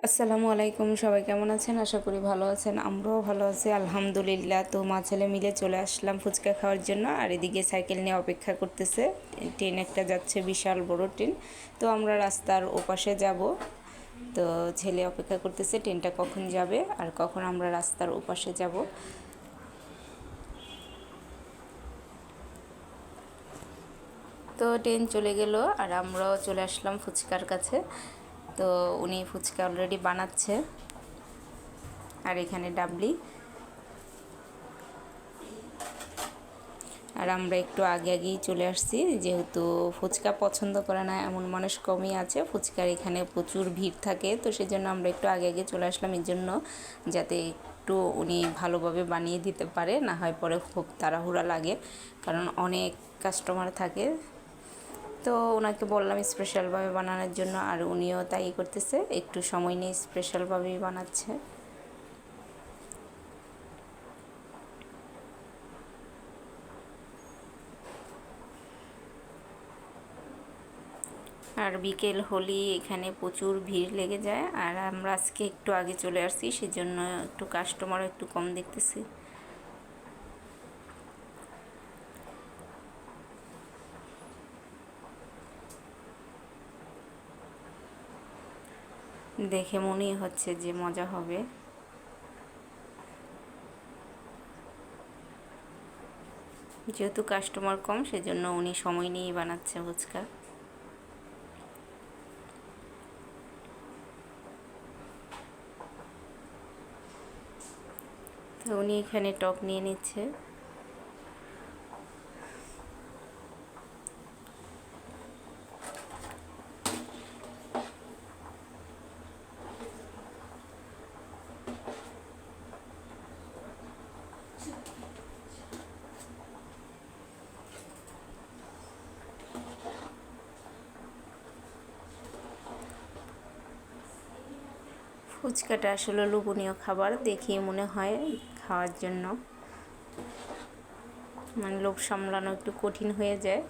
আসসালামু আলাইকুম, সবাই কেমন আছেন? আশা করি ভালো আছেন। আমরাও ভালো আছি আলহামদুলিল্লাহ। তো মা ছেলে মিলে চলে আসলাম ফুচকা খাওয়ার জন্য। আর এদিকে সাইকেল নিয়ে অপেক্ষা করতেছে। ট্রেন একটা যাচ্ছে, বিশাল বড় ট্রেন। তো আমরা রাস্তার ওপাশে যাব। তো ছেলে অপেক্ষা করতেছে ট্রেনটা কখন যাবে আর কখন আমরা রাস্তার ওপাশে যাব। তো ট্রেন চলে গেল আর আমরাও চলে আসলাম ফুচকার কাছে। তো উনি ফুচকা অলরেডি বানাচ্ছে। আর এখানে ডাবলি। আর আমরা একটু আগে আগেই চলে আসছি, যেহেতু ফুচকা পছন্দ করে না এমন মানুষ কমই আছে। ফুচকার এখানে প্রচুর ভিড় থাকে, তো সেই জন্য আমরা একটু আগে আগে চলে আসলাম, এর জন্য যাতে একটু উনি ভালোভাবে বানিয়ে দিতে পারে, না হয় পরে খুব তাড়াহুড়া লাগে, কারণ অনেক কাস্টমার থাকে। তো ওনাকে বললাম স্পেশালভাবে বানানোর জন্য, আর উনিও তাই করতেছে, একটু সময় নিয়ে স্পেশালভাবেই বানাচ্ছে। আর বিকেল হলেই এখানে প্রচুর ভিড় লেগে যায়। আর আমরা আজকে একটু আগে চলে আসছি, সেজন্য একটু কাস্টমারও একটু কম দেখতেছি। দেখে মনেই হচ্ছে যে মজা হবে। যেহেতু কাস্টমার কম, সেজন্য উনি সময় নিয়েই বানাচ্ছে ফুচকা। তো উনি এখানে টক নিয়ে নিচ্ছে। ফুচকাটা আসলে লোভনীয় খাবার, দেখিয়ে মনে হয় খাওয়ার জন্য, মানে লোভ সামলানো একটু কঠিন হয়ে যায়।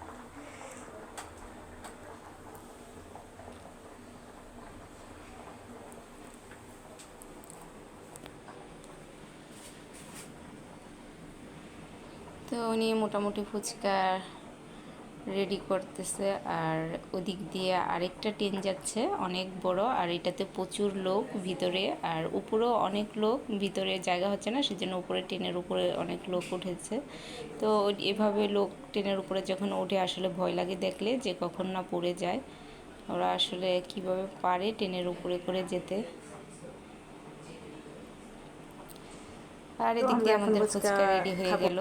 তো উনি মোটামুটি ফুচকা রেডি করতেছে। আর ওদিক দিয়ে আরেকটা ট্রেন যাচ্ছে, অনেক বড়, আর এটাতে প্রচুর লোক ভিতরে, আর উপরেও অনেক লোক। ভিতরে জায়গা হচ্ছে না, সেজন্য উপরে ট্রেনের উপরে অনেক লোক উঠেছে। তো এভাবে লোক ট্রেনের উপরে যখন ওঠে আসলে ভয় লাগে দেখলে, যে কখন না পড়ে যায়। ওরা আসলে কিভাবে পারে ট্রেনের উপরে করে যেতে। আর তো এদিক আমরা দিয়ে এখন আমাদের ফুচকা ফুচকা রেডি হয়ে খাবো। গেল।